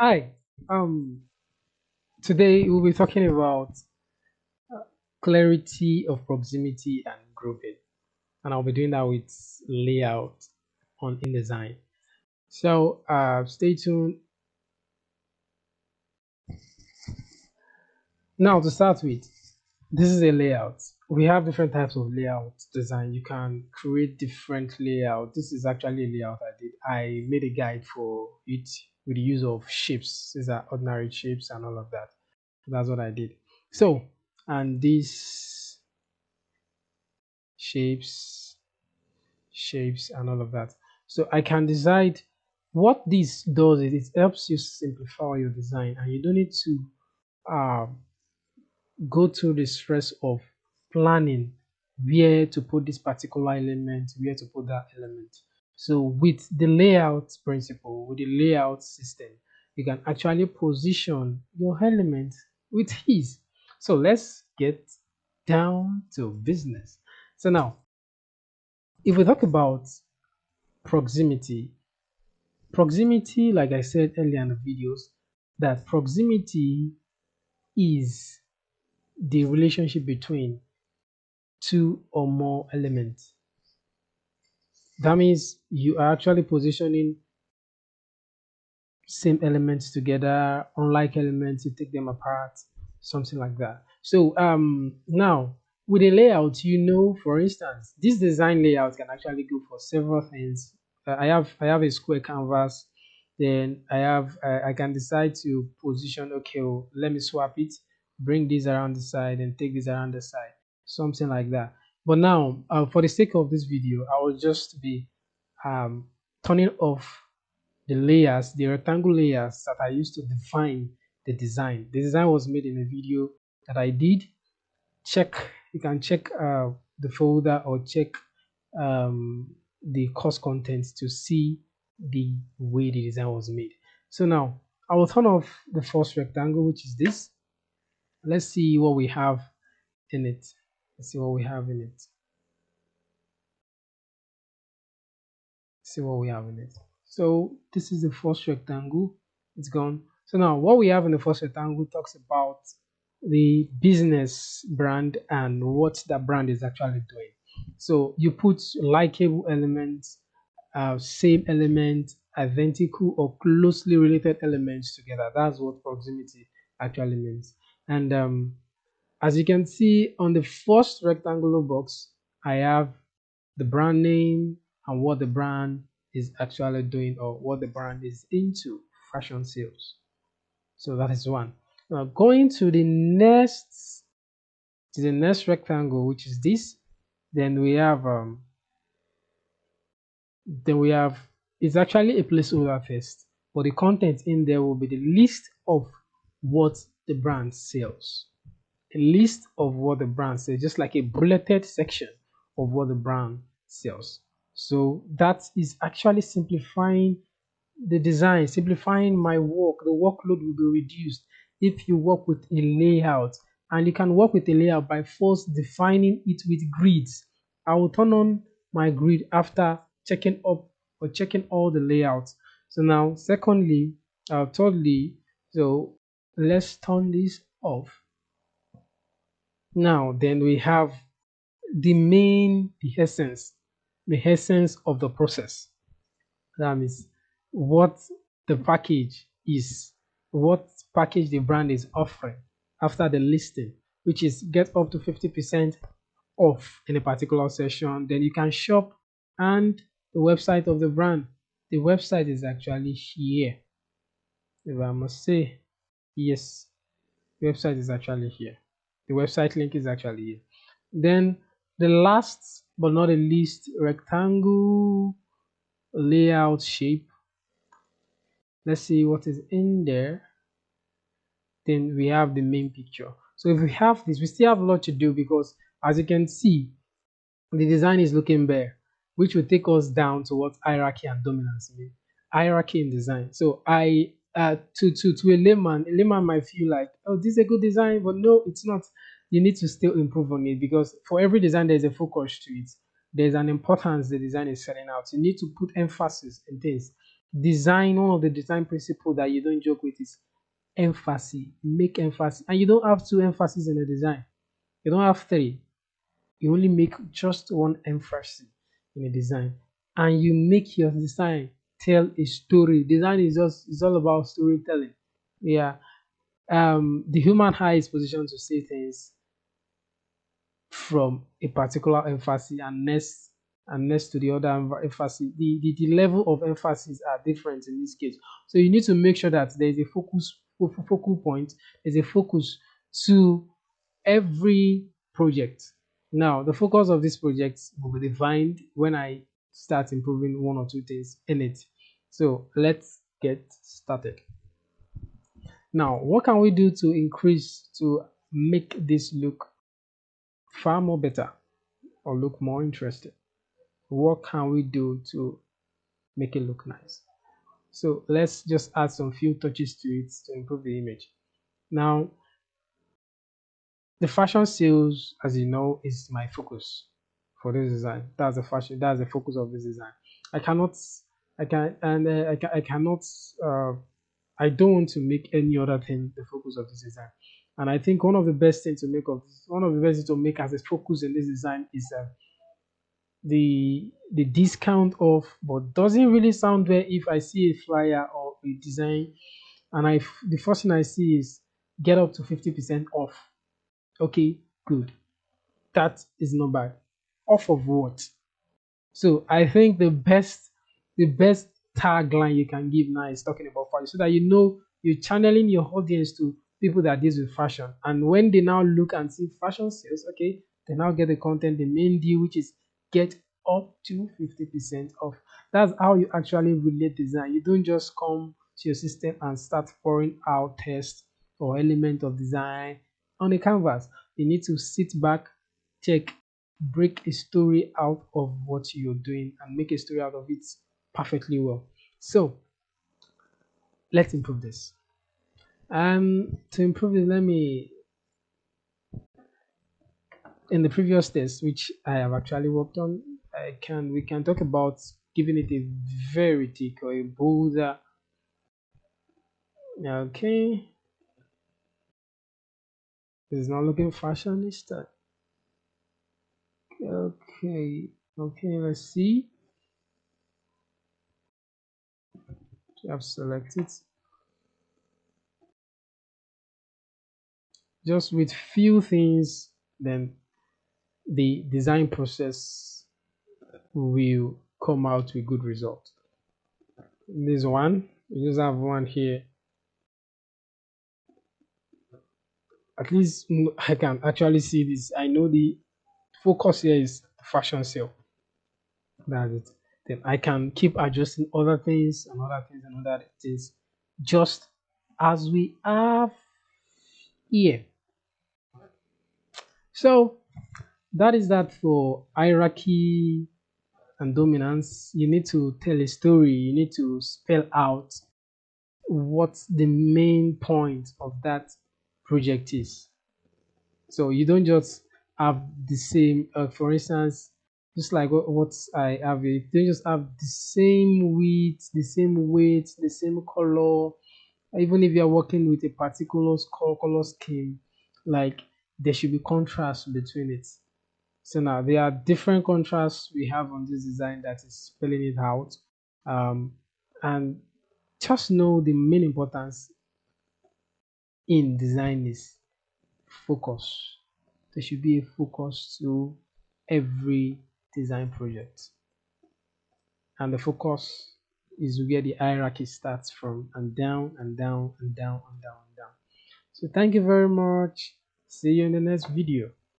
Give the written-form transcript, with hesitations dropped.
Hi. Um, Today we'll be talking about clarity of proximity and grouping, and I'll be doing that with layout on InDesign. So stay tuned. Now to start with, this is a layout. We have different types of layout design. You can create different layout. This is actually a layout I did. I made a guide for it with the use of shapes. These are ordinary shapes and all of that. That's what I did. So, and these shapes, shapes, and all of that. So I can decide what this does is it helps you simplify your design, and you don't need to um, go through the stress of planning where to put this particular element, where to put that element. So with the layout principle, with the layout system, you can actually position your element with ease. So let's get down to business. So now, if we talk about proximity, proximity, like I said earlier in the videos, that proximity is the relationship between two or more elements. That means you are actually positioning same elements together, unlike elements, you take them apart, something like that. So now with a layout, for instance, this design layout can actually go for several things. I have a square canvas, then I can decide to position. Okay, well, let me swap it, bring this around the side, and take this around the side, something like that. But now, for the sake of this video, I will just be um, turning off the layers, the rectangle layers that I used to define the design. The design was made in a video that I did. You can check the folder or check the course contents to see the way the design was made. So now I will turn off the first rectangle, which is this. Let's see what we have in it. Let's see what we have in it. See what we have in it. So this is the first rectangle. It's gone. So now what we have in the first rectangle talks about the business brand and what that brand is actually doing. So you put likable elements, same element, identical or closely related elements together. That's what proximity actually means. And as you can see on the first rectangular box, I have the brand name and what the brand is actually doing or what the brand is into, fashion sales. So that is one. Now going to the next rectangle, which is this, then we have then we have it's actually a placeholder first, but the content in there will be the list of what the brand sells. A list of what the brand sells, just like a bulleted section of what the brand sells. So that is actually simplifying the design, simplifying my work. The workload will be reduced if you work with a layout, and you can work with a layout by first defining it with grids. I will turn on my grid after checking up or checking all the layouts. So now, thirdly, so let's turn this off. Now, then we have the essence of the process. That means what the package is, what package the brand is offering after the listing, which is get up to 50% off in a particular session. Then you can shop, and the website of the brand. The website is actually here. If I must say, yes, the website is actually here. The website link is actually here. Then the last but not the least rectangle layout shape. Let's see what is in there. Then we have the main picture. So if we have this, we still have a lot to do, because as you can see, the design is looking bare, which will take us down to what hierarchy and dominance mean. Hierarchy in design. So I to a layman might feel like, oh, this is a good design, but no, it's not. You need to still improve on it, because for every design there's a focus to it. There's an importance the design is setting out. You need to put emphasis in things. Design, one of the design principle that you don't joke with is emphasis. Make emphasis, and you don't have two emphasis in a design. You don't have three. You only make just one emphasis in a design, and you make your design tell a story. Design is just, it's all about storytelling. Yeah. The human eye is positioned to see things from a particular emphasis, and next to the other emphasis. The level of emphasis are different in this case. So you need to make sure that there is a focal point, there's a focus to every project. Now, the focus of this project will be defined when I start improving one or two things in it. So let's get started. Now, what can we do to increase, to make this look far more better or look more interesting? What can we do to make it look nice? So let's just add some few touches to it to improve the image. Now, the fashion sales, as you know, is my focus for this design. That's the fashion. That's the focus of this design. I cannot, I can, and I cannot. I don't want to make any other thing the focus of this design. And I think one of the best things to make of one of the best things to make as a focus in this design is the discount off. But doesn't really sound well if I see a flyer or a design, and the first thing I see is get up to 50% off. Okay, good. That is not bad. Off of what? So I think the best tagline you can give now is talking about fashion, so that you know you're channeling your audience to people that deals with fashion. And when they now look and see fashion sales, okay, they now get the content, the main deal, which is get up to 50% off. That's how you actually relate design. You don't just come to your system and start pouring out text or element of design on a canvas. You need to sit back, check, break a story out of what you're doing and make a story out of it perfectly well. So let's improve this. To improve it, let me, in the previous test which I have actually worked on, we can talk about giving it a very thick or a bolder. Okay, this is not looking fashionista. Okay, okay, let's see. I've selected just with few things, then the design process will come out with good result. This one, we just have one here. At least I can actually see this. I know the focus here is the fashion sale. That's it. Then I can keep adjusting other things and other things and other things, just as we have here. So that is that for hierarchy and dominance. You need to tell a story. You need to spell out what the main point of that project is. So you don't just have the same, for instance, just like what I have, you don't just have the same width, the same weight, the same color. Even if you are working with a particular color scheme, like there should be contrast between it. So now there are different contrasts we have on this design that is spelling it out. And just know the main importance in design is focus. There should be a focus to every design project, and the focus is where the hierarchy starts from, and down and down and down and down and down. So thank you very much. See you in the next video.